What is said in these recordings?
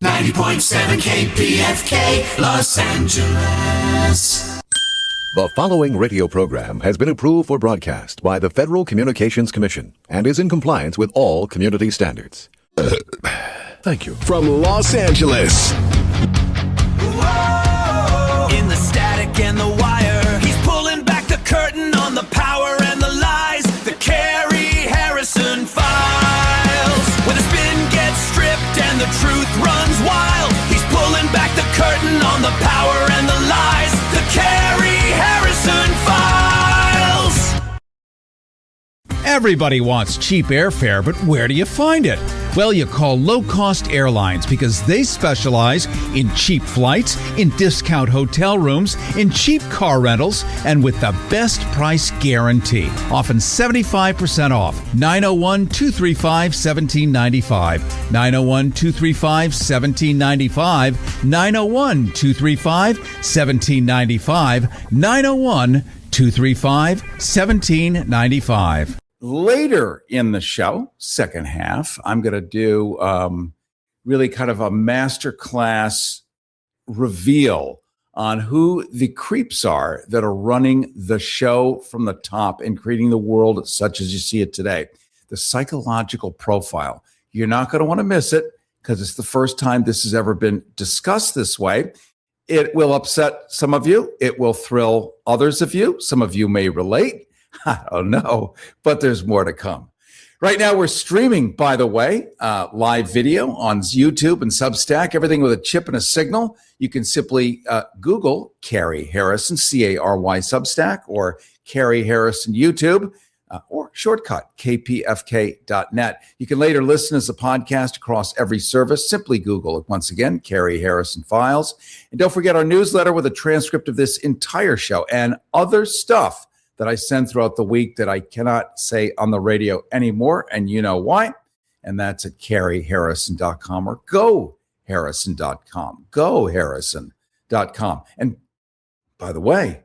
90.7 KPFK, Los Angeles. The following radio program has been approved for broadcast by the Federal Communications Commission and is in compliance with all community standards. Thank you. From Los Angeles. Whoa. In the static and the wire, he's pulling back the curtain on the power and the lies. The Cary Harrison Files, where the spin gets stripped and the truth runs wild. He's pulling back the curtain on the power and the lies. The Cary Harrison Files. Everybody wants cheap airfare, but where do you find it? Well, you call low-cost airlines because they specialize in cheap flights, in discount hotel rooms, in cheap car rentals, and with the best price guarantee. Often 75% off. 901-235-1795. 901-235-1795. 901-235-1795. 901-235-1795. Later in the show, second half, I'm going to do really kind of a masterclass reveal on who the creeps are that are running the show from the top and creating the world such as you see it today. The psychological profile. You're not going to want to miss it because it's the first time this has ever been discussed this way. It will upset some of you. It will thrill others of you. Some of you may relate. I don't know, but there's more to come. Right now, we're streaming, by the way, live video on YouTube and Substack, everything with a chip and a signal. You can simply Google Cary Harrison, Cary Substack, or Cary Harrison YouTube, or shortcut, kpfk.net. You can later listen as a podcast across every service. Simply Google it once again, Cary Harrison Files. And don't forget our newsletter with a transcript of this entire show and other stuff that I send throughout the week that I cannot say on the radio anymore, and you know why. And that's at caryharrison.com or goharrison.com, goharrison.com. And by the way,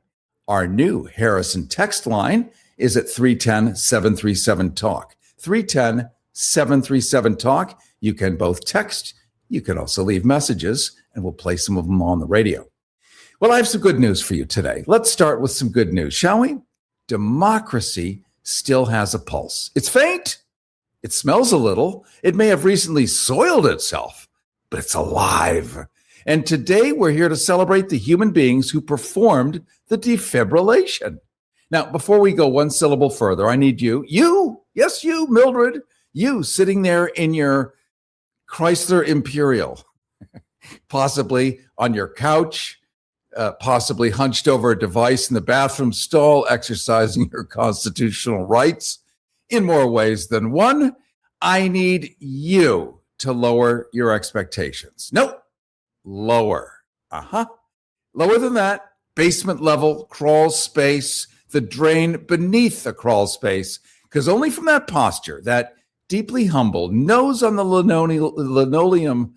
our new Harrison text line is at 310-737-TALK. 310-737-TALK. You can both text, you can also leave messages, and we'll play some of them on the radio. Well, I have some good news for you today. Let's start with some good news, shall we? Democracy still has a pulse. It's faint. It smells a little. It may have recently soiled itself, but it's alive. And today we're here to celebrate the human beings who performed the defibrillation. Now, before we go one syllable further, I need you, yes, you, Mildred, you sitting there in your Chrysler Imperial, possibly on your couch, possibly hunched over a device in the bathroom stall, exercising your constitutional rights in more ways than one. I need you to lower your expectations. Nope. Lower. Lower than that. Basement level, crawl space, the drain beneath the crawl space. Because only from that posture, that deeply humble, nose on the linoleum,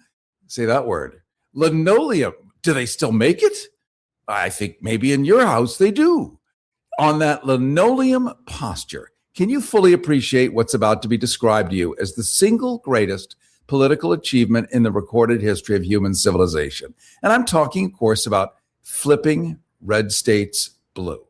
say that word, linoleum. Do they still make it? I think maybe in your house they do. On that linoleum posture, can you fully appreciate what's about to be described to you as the single greatest political achievement in the recorded history of human civilization? And I'm talking, of course, about flipping red states blue.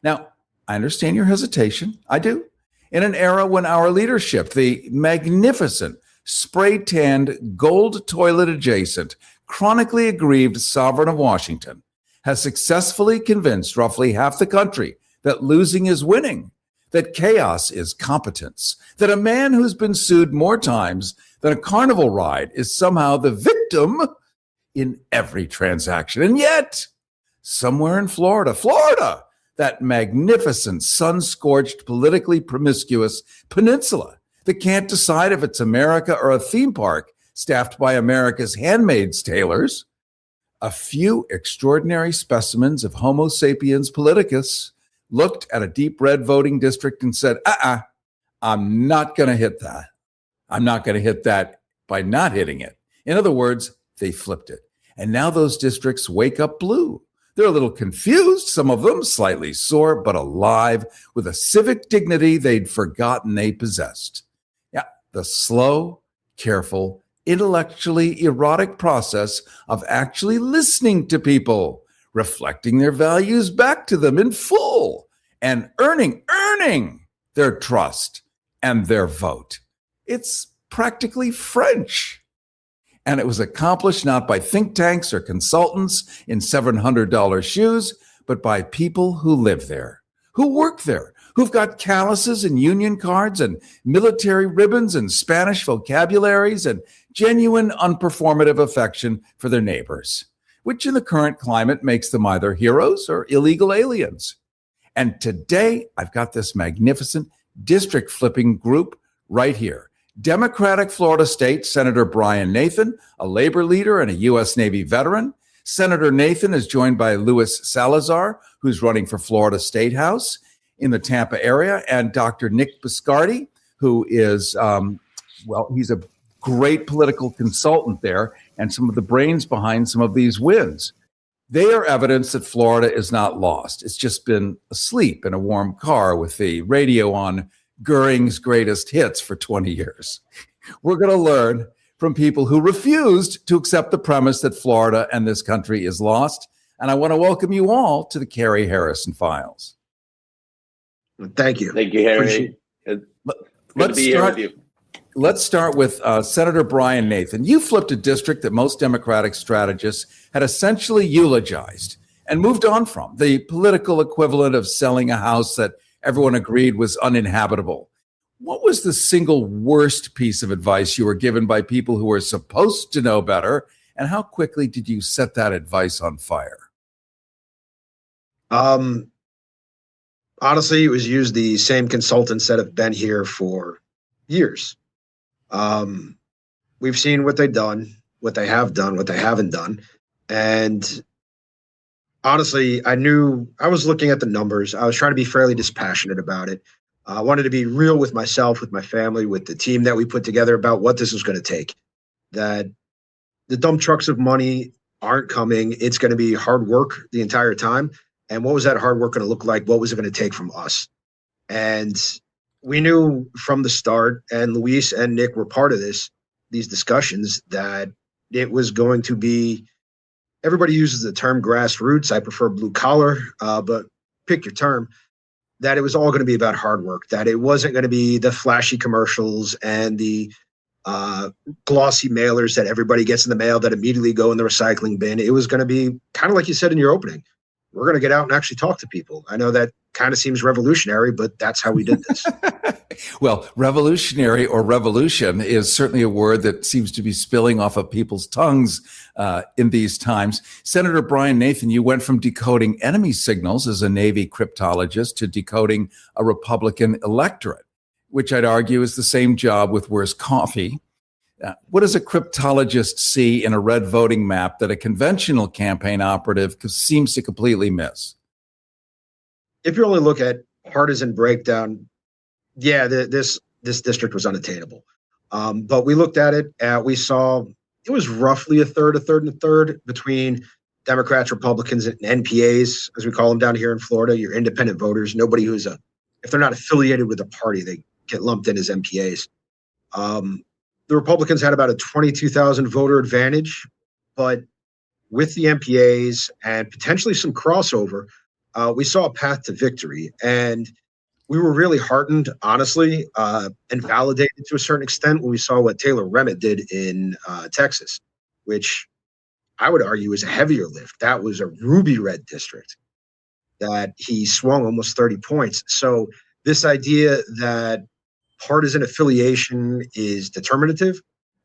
Now, I understand your hesitation. I do. In an era when our leadership, the magnificent, spray-tanned, gold toilet adjacent, chronically aggrieved sovereign of Washington, has successfully convinced roughly half the country that losing is winning, that chaos is competence, that a man who's been sued more times than a carnival ride is somehow the victim in every transaction. And yet, somewhere in Florida, that magnificent, sun-scorched, politically promiscuous peninsula that can't decide if it's America or a theme park staffed by America's handmaid's tailors, a few extraordinary specimens of Homo sapiens politicus looked at a deep red voting district and said, I'm not going to hit that. I'm not going to hit that by not hitting it. In other words, they flipped it. And now those districts wake up blue. They're a little confused, some of them slightly sore, but alive with a civic dignity they'd forgotten they possessed. Yeah, the slow, careful, intellectually erotic process of actually listening to people, reflecting their values back to them in full, and earning their trust and their vote. It's practically French. And it was accomplished not by think tanks or consultants in $700 shoes, but by people who live there, who work there, who've got calluses and union cards and military ribbons and Spanish vocabularies and genuine unperformative affection for their neighbors, which in the current climate makes them either heroes or illegal aliens. And today, I've got this magnificent district flipping group right here. Democratic Florida State Senator Brian Nathan, a labor leader and a U.S. Navy veteran. Senator Nathan is joined by Luis Salazar, who's running for Florida State House in the Tampa area, and Dr. Nick Biscardi, who is, he's a great political consultant there and some of the brains behind some of these wins. They are evidence that Florida is not lost. It's just been asleep in a warm car with the radio on Goering's greatest hits for 20 years. We're going to learn from people who refused to accept the premise that Florida and this country is lost. And I want to welcome you all to the Cary Harrison Files. Thank you. Thank you, Harry. Let's start with Senator Brian Nathan. You flipped a district that most Democratic strategists had essentially eulogized and moved on from, the political equivalent of selling a house that everyone agreed was uninhabitable. What was the single worst piece of advice you were given by people who were supposed to know better, and how quickly did you set that advice on fire? Honestly, it was used the same consultants that have been here for years. We've seen what they've done, what they have done, what they haven't done. And honestly, I was looking at the numbers. I was trying to be fairly dispassionate about it. I wanted to be real with myself, with my family, with the team that we put together about what this was going to take. That the dump trucks of money aren't coming. It's going to be hard work the entire time. And what was that hard work going to look like? What was it going to take from us? And we knew from the start, and Luis and Nick were part of these discussions, that it was going to be, everybody uses the term grassroots. I prefer blue collar, but pick your term, that it was all going to be about hard work, that it wasn't going to be the flashy commercials and the glossy mailers that everybody gets in the mail that immediately go in the recycling bin. It was going to be kind of like you said in your opening. We're going to get out and actually talk to people. I know that kind of seems revolutionary, but that's how we did this. Well, revolutionary or revolution is certainly a word that seems to be spilling off of people's tongues in these times. Senator Brian Nathan, you went from decoding enemy signals as a Navy cryptologist to decoding a Republican electorate, which I'd argue is the same job with worse coffee. What does a cryptologist see in a red voting map that a conventional campaign operative seems to completely miss? If you only look at partisan breakdown, this district was unattainable. But we looked at it, we saw it was roughly a third between Democrats, Republicans, and NPAs, as we call them down here in Florida, your independent voters. Nobody if they're not affiliated with a party, they get lumped in as MPAs. The Republicans had about a 22,000 voter advantage, but with the MPAs and potentially some crossover, we saw a path to victory. And we were really heartened, honestly, and validated to a certain extent when we saw what Taylor Remmett did in Texas, which I would argue is a heavier lift. That was a ruby red district that he swung almost 30 points. So this idea that partisan affiliation is determinative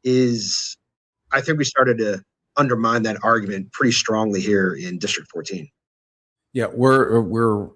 I think we started to undermine that argument pretty strongly here in District 14. Yeah, we're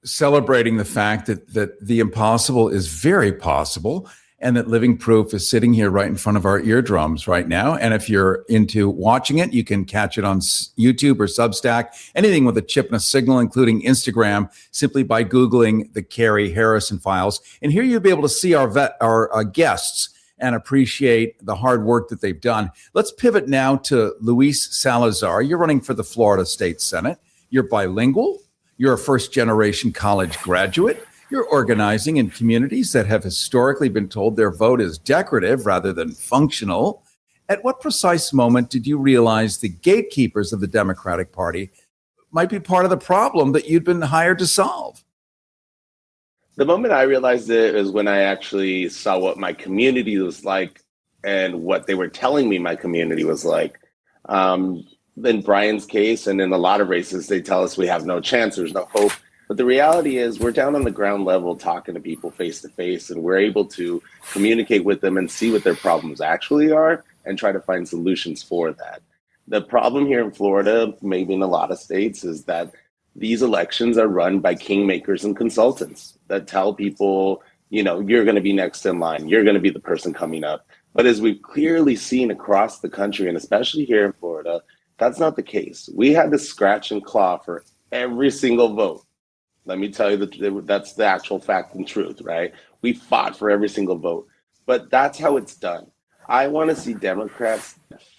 celebrating the fact that the impossible is very possible, and that living proof is sitting here right in front of our eardrums right now. And if you're into watching it, you can catch it on YouTube or Substack, anything with a chip and a signal, including Instagram, simply by Googling the Cary Harrison Files. And here you'll be able to see our guests and appreciate the hard work that they've done. Let's pivot now to Luis Salazar. You're running for the Florida State Senate. You're bilingual. You're a first-generation college graduate. You're organizing in communities that have historically been told their vote is decorative rather than functional. At what precise moment did you realize the gatekeepers of the Democratic Party might be part of the problem that you'd been hired to solve? The moment I realized it is when I actually saw what my community was like and what they were telling me my community was like. In Brian's case, and in a lot of races, they tell us we have no chance, there's no hope. But the reality is we're down on the ground level talking to people face to face, and we're able to communicate with them and see what their problems actually are and try to find solutions for that. The problem here in Florida, maybe in a lot of states, is that these elections are run by kingmakers and consultants that tell people, you're going to be next in line. You're going to be the person coming up. But as we've clearly seen across the country, and especially here in Florida, that's not the case. We had to scratch and claw for every single vote. Let me tell you that's the actual fact and truth, right? We fought for every single vote. But that's how it's done. I want to see Democrats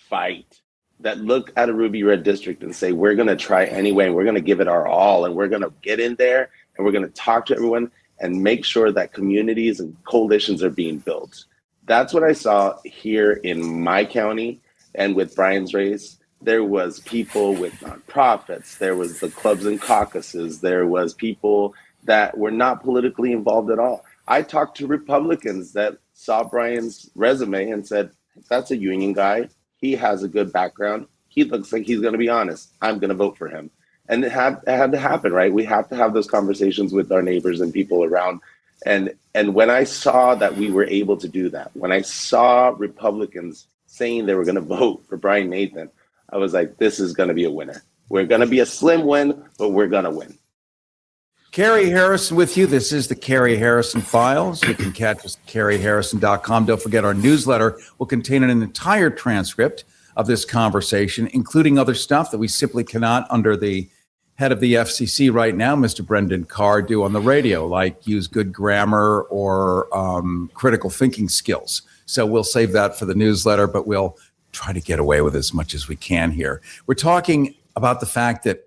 fight, that look at a ruby red district and say, we're going to try anyway, and we're going to give it our all, and we're going to get in there, and we're going to talk to everyone and make sure that communities and coalitions are being built. That's what I saw here in my county. And with Brian's race, there was people with nonprofits, there was the clubs and caucuses, there was people that were not politically involved at all. I talked to Republicans that saw Brian's resume and said, that's a union guy. He has a good background. He looks like he's going to be honest. I'm going to vote for him. And it had to happen, right? We have to have those conversations with our neighbors and people around. And when I saw that we were able to do that, when I saw Republicans saying they were going to vote for Brian Nathan, I was like, this is going to be a winner. We're going to be a slim win, but we're going to win. Cary Harrison with you. This is the Cary Harrison Files. You can catch us at CaryHarrison.com. Don't forget our newsletter will contain an entire transcript of this conversation, including other stuff that we simply cannot, under the head of the FCC right now, Mr. Brendan Carr, do on the radio, like use good grammar or critical thinking skills. So we'll save that for the newsletter, but we'll try to get away with as much as we can here. We're talking about the fact that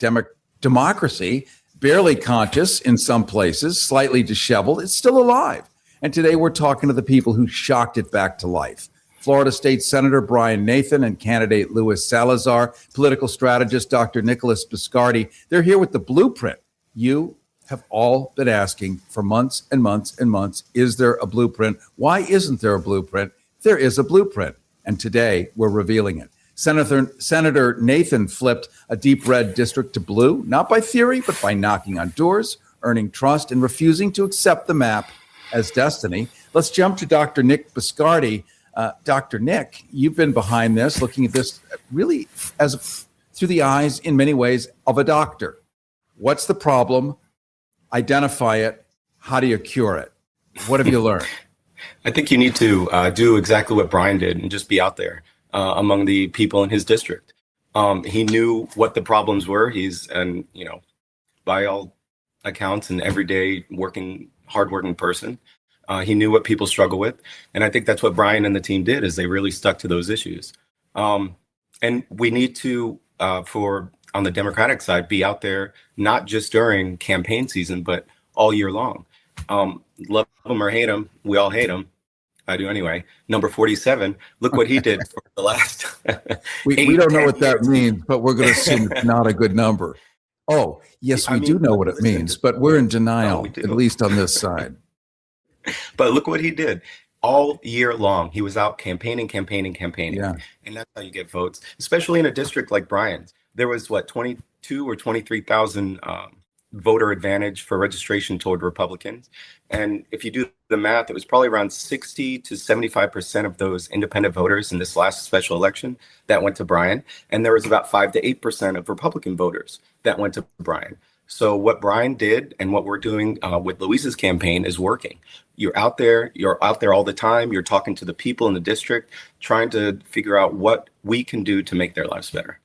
democracy, barely conscious in some places, slightly disheveled, it's still alive. And today we're talking to the people who shocked it back to life. Florida State Senator Brian Nathan and candidate Luis Salazar, political strategist Dr. Nicholas Biscardi. They're here with the blueprint. You have all been asking for months and months and months, is there a blueprint? Why isn't there a blueprint? There is a blueprint. And today we're revealing it. Senator Nathan flipped a deep red district to blue, not by theory, but by knocking on doors, earning trust, and refusing to accept the map as destiny. Let's jump to Dr. Nick Biscardi. Dr. Nick, you've been behind this, looking at this really through the eyes, in many ways, of a doctor. What's the problem? Identify it. How do you cure it? What have you learned? I think you need to do exactly what Brian did and just be out there among the people in his district. He knew what the problems were. He's by all accounts, an everyday hardworking person. He knew what people struggle with. And I think that's what Brian and the team did, is they really stuck to those issues. And we need to, on the Democratic side, be out there, not just during campaign season, but all year long. Love him or hate him, we all hate him. I do anyway. Number 47, look what he did for the last we don't know what that means, but we're going to assume it's not a good number. Oh, yes, we do know what it means, but we're in denial, at least on this side. But look what he did. All year long, he was out campaigning. Yeah. And that's how you get votes, especially in a district like Brian's. There was, 22 or 23,000 voter advantage for registration toward Republicans. And if you do the math, it was probably around 60 to 75% of those independent voters in this last special election that went to Brian. And there was about 5 to 8% of Republican voters that went to Brian. So what Brian did and what we're doing with Luis's campaign is working. You're out there all the time. You're talking to the people in the district, trying to figure out what we can do to make their lives better.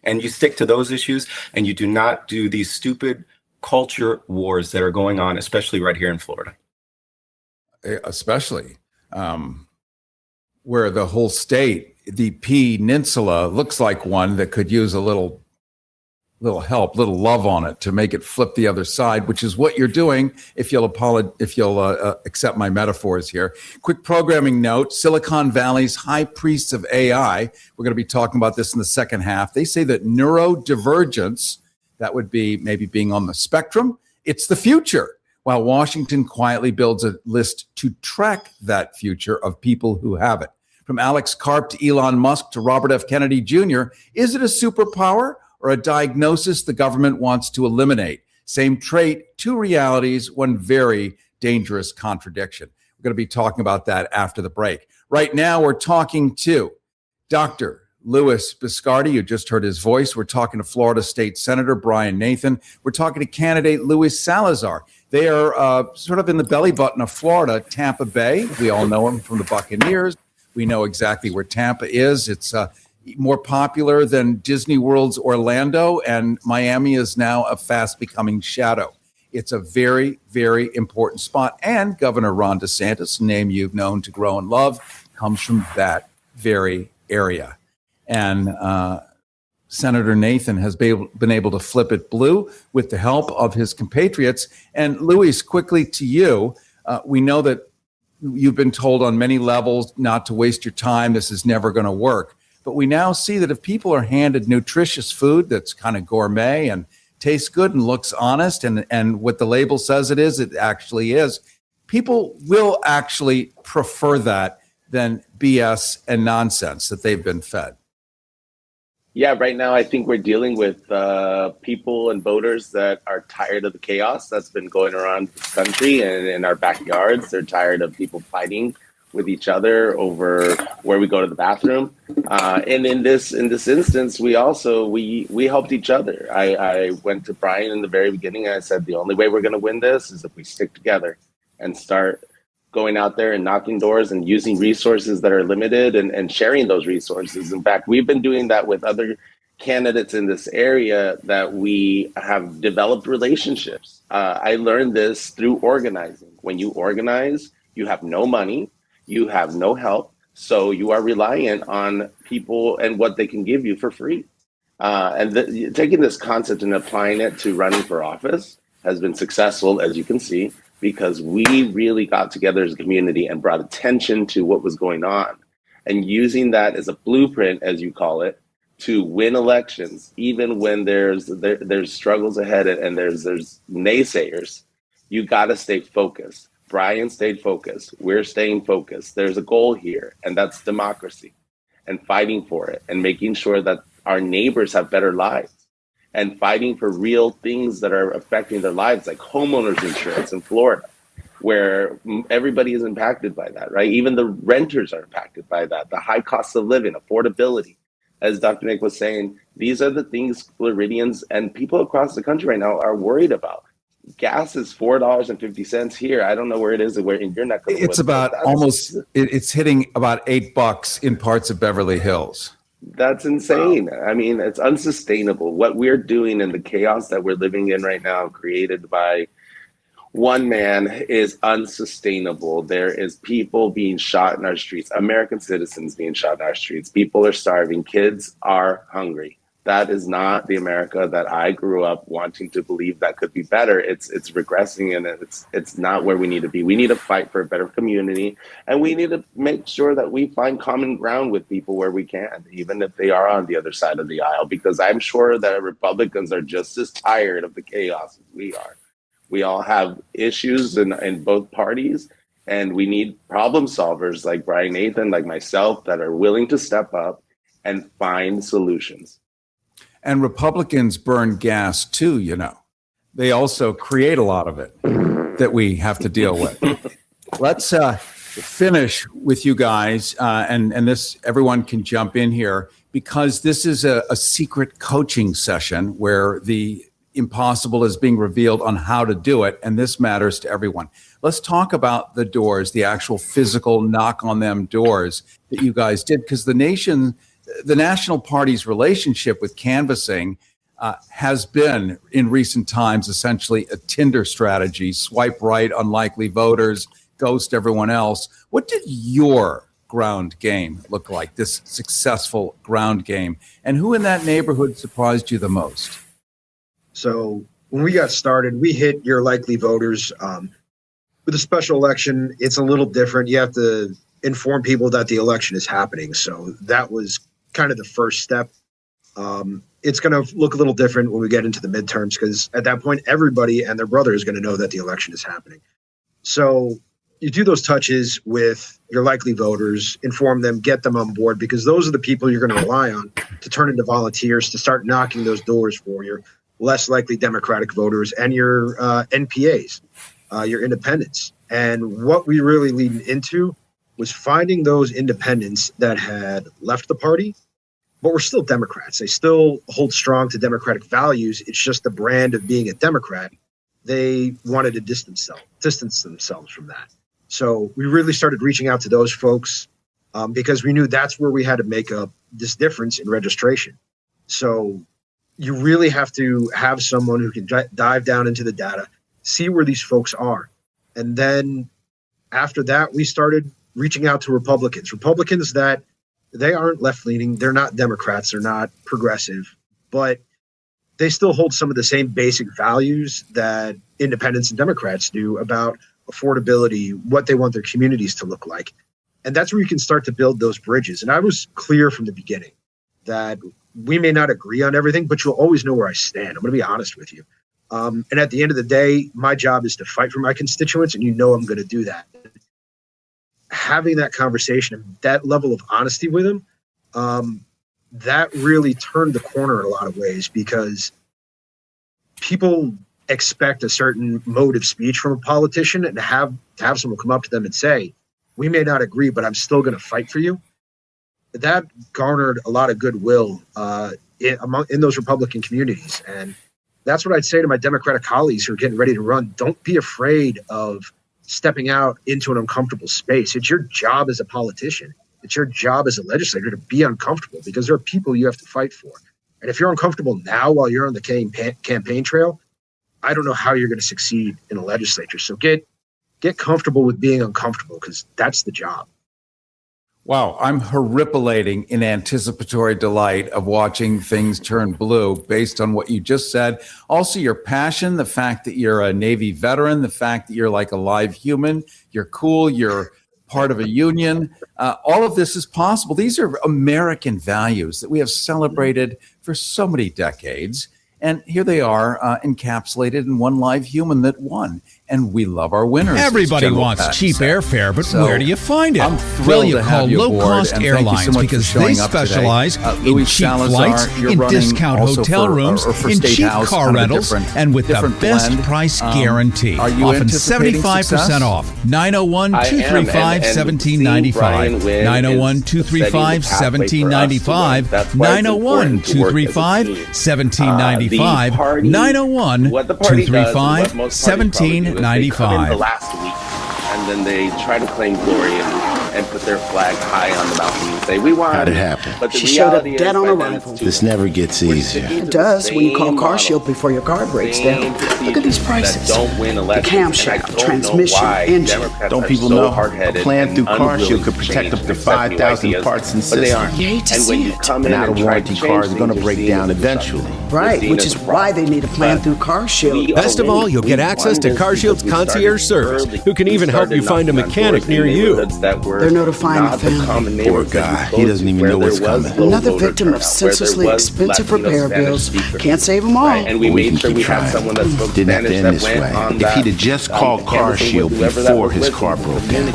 And you stick to those issues, and you do not do these stupid culture wars that are going on, especially right here in Florida. Especially where the whole state, the peninsula, looks like one that could use a little little help, little love on it to make it flip the other side, which is what you're doing. If you'll accept my metaphors here. Quick programming note: Silicon Valley's high priests of AI. We're going to be talking about this in the second half. They say that neurodivergence, that would be maybe being on the spectrum, it's the future. While Washington quietly builds a list to track that future of people who have it. From Alex Karp to Elon Musk to Robert F. Kennedy Jr., is it a superpower or a diagnosis the government wants to eliminate? Same trait, two realities, one very dangerous contradiction. We're going to be talking about that after the break. Right now, we're talking to Dr. Louis Biscardi. You just heard his voice. We're talking to Florida State Senator Brian Nathan. We're talking to candidate Luis Salazar. They are sort of in the belly button of Florida, Tampa Bay. We all know him from the Buccaneers. We know exactly where Tampa is. It's more popular than Disney World's Orlando, and Miami is now a fast becoming shadow. It's a very, very important spot. And Governor Ron DeSantis, a name you've known to grow and love, comes from that very area. And Senator Nathan has been able to flip it blue with the help of his compatriots. And Luis, quickly to you, we know that you've been told on many levels not to waste your time. This is never going to work. But we now see that if people are handed nutritious food that's kind of gourmet and tastes good and looks honest and what the label says it actually is, people will actually prefer that than BS and nonsense that they've been fed. Yeah, right now I think we're dealing with people and voters that are tired of the chaos that's been going around this country and in our backyards. They're tired of people fighting with each other over where we go to the bathroom. And in this instance, we helped each other. I went to Brian in the very beginning and I said, the only way we're going to win this is if we stick together and start going out there and knocking doors and using resources that are limited and sharing those resources. In fact, we've been doing that with other candidates in this area that we have developed relationships. I learned this through organizing. When you organize, you have no money, you have no help, so you are reliant on people and what they can give you for free. Taking this concept and applying it to running for office has been successful, as you can see, because we really got together as a community and brought attention to what was going on, and using that as a blueprint, as you call it, to win elections, even when there's struggles ahead and there's naysayers. You got to stay focused. Brian stayed focused. We're staying focused. There's a goal here, and that's democracy, and fighting for it, and making sure that our neighbors have better lives, and fighting for real things that are affecting their lives, like homeowners insurance in Florida, where everybody is impacted by that, right? Even the renters are impacted by that. The high cost of living, affordability. As Dr. Nick was saying, these are the things Floridians and people across the country right now are worried about. Gas is $4.50 here. I don't know where it is where in your neck of the woods. It's about it's hitting about $8 in parts of Beverly Hills. That's insane. Wow. I mean, it's unsustainable. What we're doing and the chaos that we're living in right now, created by one man, is unsustainable. There is people being shot in our streets, American citizens being shot in our streets. People are starving. Kids are hungry. That is not the America that I grew up wanting to believe that could be better. It's regressing, and it's not where we need to be. We need to fight for a better community, and we need to make sure that we find common ground with people where we can, even if they are on the other side of the aisle, because I'm sure that Republicans are just as tired of the chaos as we are. We all have issues in both parties, and we need problem solvers like Brian Nathan, like myself, that are willing to step up and find solutions. And Republicans burn gas too, you know. They also create a lot of it that we have to deal with. Let's finish with you guys, and this, everyone can jump in here, because this is a secret coaching session where the impossible is being revealed on how to do it, and this matters to everyone. Let's talk about the doors, the actual physical knock on them doors that you guys did, because the National Party's relationship with canvassing has been, in recent times, essentially a Tinder strategy. Swipe right, unlikely voters, ghost everyone else. What did your ground game look like, this successful ground game? And who in that neighborhood surprised you the most? So when we got started, we hit your likely voters. With a special election, it's a little different. You have to inform people that the election is happening. So that was kind of the first step. It's going to look a little different when we get into the midterms, because at that point, everybody and their brother is going to know that the election is happening. So you do those touches with your likely voters, inform them, get them on board, because those are the people you're going to rely on to turn into volunteers, to start knocking those doors for your less likely Democratic voters and your NPAs, your independents. And what we really leaned into was finding those independents that had left the party, but were still Democrats. They still hold strong to Democratic values. It's just the brand of being a Democrat. They wanted to distance themselves from that. So we really started reaching out to those folks because we knew that's where we had to make up this difference in registration. So you really have to have someone who can dive down into the data, see where these folks are. And then after that, we started reaching out to Republicans that they aren't left-leaning. They're not Democrats. They're not progressive, but they still hold some of the same basic values that independents and Democrats do about affordability, what they want their communities to look like. And that's where you can start to build those bridges. And I was clear from the beginning that we may not agree on everything, but you'll always know where I stand. I'm going to be honest with you. And at the end of the day, my job is to fight for my constituents, and you know I'm going to do that. Having that conversation and that level of honesty with them, that really turned the corner in a lot of ways, because people expect a certain mode of speech from a politician, and to have someone come up to them and say, we may not agree, but I'm still going to fight for you. That garnered a lot of goodwill in those Republican communities. And that's what I'd say to my Democratic colleagues who are getting ready to run. Don't be afraid of stepping out into an uncomfortable space. It's your job as a politician. It's your job as a legislator to be uncomfortable, because there are people you have to fight for. And if you're uncomfortable now while you're on the campaign trail, I don't know how you're going to succeed in a legislature. So get comfortable with being uncomfortable, because that's the job. Wow, I'm horripilating in anticipatory delight of watching things turn blue based on what you just said. Also, your passion, the fact that you're a Navy veteran, the fact that you're like a live human, you're cool, you're part of a union. All of this is possible. These are American values that we have celebrated for so many decades. And here they are encapsulated in one live human that won. And we love our winners. Everybody wants cheap airfare, but where do you find it? Well, you call low-cost airlines because they specialize in cheap flights, in discount hotel rooms, in cheap car rentals, and with the best price guarantee. Often 75% off. 901-235-1795. 901-235-1795. 901-235-1795. 901-235-1795. They come in the last week, and then they try to claim glory and put their flag high on the balcony and say, we won. How'd it happen? But the she showed up reality dead is on arrival. This never gets easier. It does when you call CarShield before your car breaks down. Look at these prices. Don't win elections. The camshaft, transmission, engine. Don't people know a plan through CarShield could protect up to 5,000 parts and systems? You hate to see it. An out-of-warranty car is going to break down eventually. Right, which is why they need a plan through CarShield. Best of all, you'll get access to CarShield's concierge service, who can even help you find a mechanic near you. They're notifying the family. Poor guy, he doesn't even know what's coming. Another victim of senselessly expensive repair bills. Can't save them all. And we made sure we had someone that spoke Spanish that went on that. If he'd have just called CarShield before his car broke down.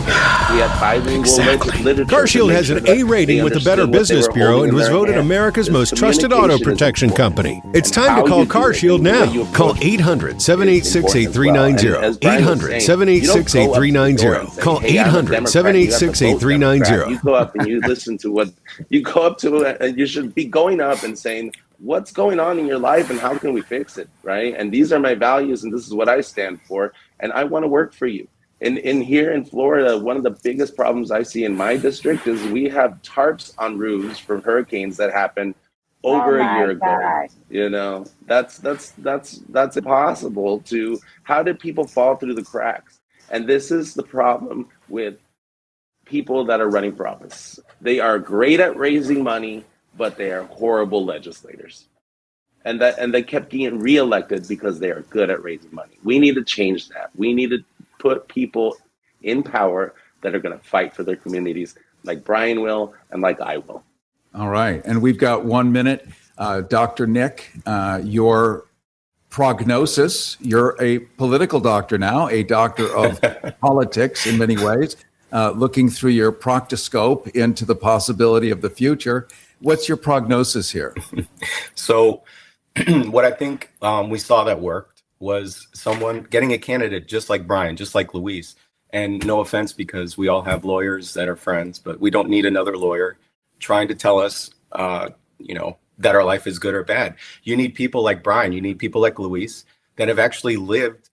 CarShield has an A rating with the Better Business Bureau and was voted America's most trusted auto protection company. It's time to call CarShield now. Call 800-786-8390. 800-786-8390. Call 800-786-8390. You go up and you listen to what you go up to, and you should be going up and saying, what's going on in your life and how can we fix it, right? And these are my values and this is what I stand for, and I want to work for you. In here in Florida, one of the biggest problems I see in my district is we have tarps on roofs from hurricanes that happened over a year ago. You know, that's impossible to, how did people fall through the cracks? And this is the problem with people that are running for office. They are great at raising money, but they are horrible legislators. and they kept getting reelected because they are good at raising money. We need to change that. We need to put people in power that are going to fight for their communities, like Brian will and like I will. All right, and we've got 1 minute. Dr. Nick, your prognosis, you're a political doctor now, a doctor of politics in many ways, looking through your proctoscope into the possibility of the future. What's your prognosis here? So what I think we saw that worked was someone getting a candidate just like Brian, just like Luis. And no offense, because we all have lawyers that are friends, but we don't need another lawyer trying to tell us, that our life is good or bad. You need people like Brian, you need people like Luis that have actually lived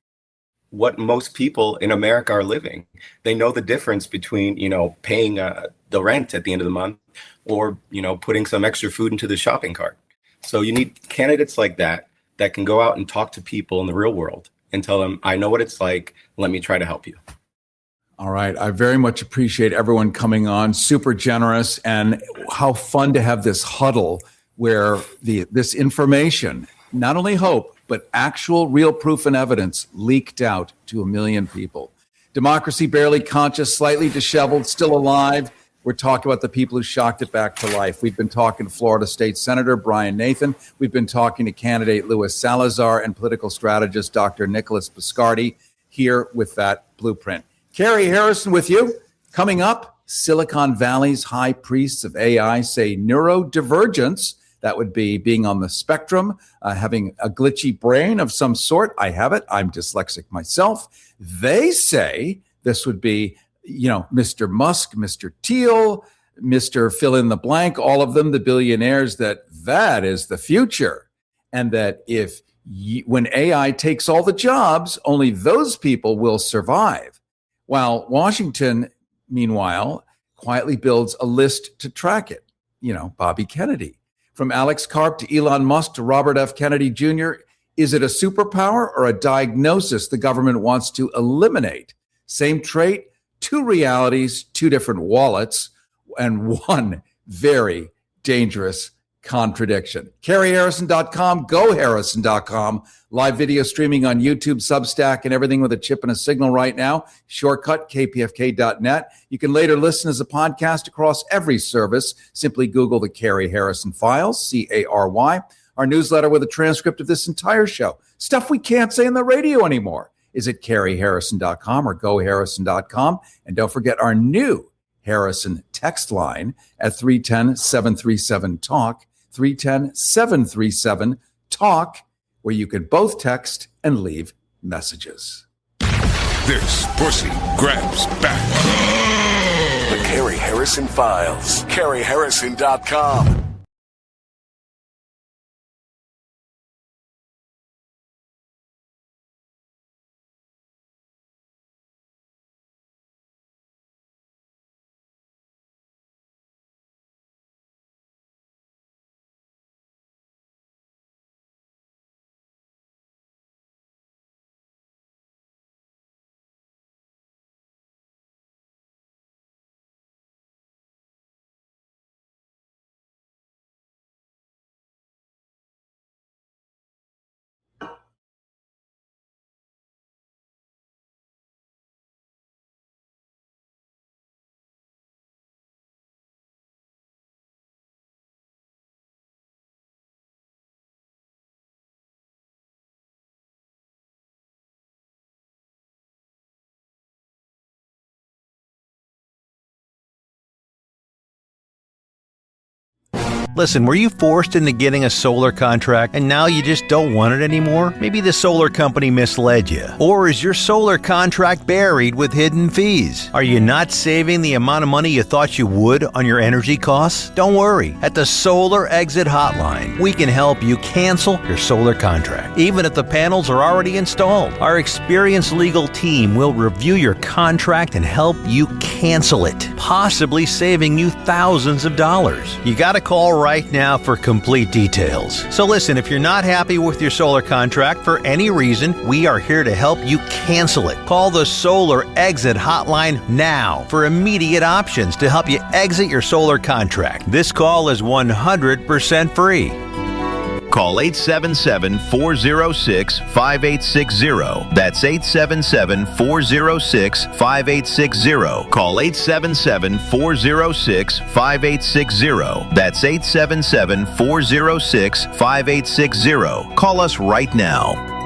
what most people in America are living. They know the difference between, paying the rent at the end of the month or, putting some extra food into the shopping cart. So you need candidates like that can go out and talk to people in the real world and tell them, I know what it's like. Let me try to help you. All right. I very much appreciate everyone coming on. Super generous, and how fun to have this huddle where this information, not only hope, but actual real proof and evidence leaked out to 1 million people. Democracy barely conscious, slightly disheveled, still alive. We're talking about the people who shocked it back to life. We've been talking to Florida State Senator Brian Nathan. We've been talking to candidate Luis Salazar and political strategist Dr. Nicholas Biscardi here with that blueprint. Cary Harrison with you. Coming up, Silicon Valley's high priests of AI say neurodivergence, that would be being on the spectrum, having a glitchy brain of some sort. I have it. I'm dyslexic myself. They say this would be, Mr. Musk, Mr. Thiel, Mr. fill in the blank, all of them, the billionaires, that is the future. And that when AI takes all the jobs, only those people will survive. While Washington, meanwhile, quietly builds a list to track it. Bobby Kennedy. From Alex Karp to Elon Musk to Robert F. Kennedy Jr., is it a superpower or a diagnosis the government wants to eliminate? Same trait, two realities, two different wallets, and one very dangerous contradiction. CaryHarrison.com, GoHarrison.com, live video streaming on YouTube, Substack, and everything with a chip and a signal right now. Shortcut, kpfk.net. You can later listen as a podcast across every service. Simply Google the Cary Harrison Files, Cary. Our newsletter with a transcript of this entire show. Stuff we can't say on the radio anymore is at CaryHarrison.com or GoHarrison.com. And don't forget our new Harrison text line at 310-737-TALK, 310-737-TALK, where you can both text and leave messages. This pussy grabs back. The Cary Harrison Files. CaryHarrison.com. Listen, were you forced into getting a solar contract and now you just don't want it anymore? Maybe the solar company misled you. Or is your solar contract buried with hidden fees? Are you not saving the amount of money you thought you would on your energy costs? Don't worry. At the Solar Exit Hotline, we can help you cancel your solar contract, even if the panels are already installed. Our experienced legal team will review your contract and help you cancel it, possibly saving you thousands of dollars. You got to call right now for complete details. So listen, if you're not happy with your solar contract for any reason, we are here to help you cancel it. Call the Solar Exit Hotline now for immediate options to help you exit your solar contract. This call is 100% free. Call 877-406-5860. That's 877-406-5860. Call 877-406-5860. That's 877-406-5860. Call us right now.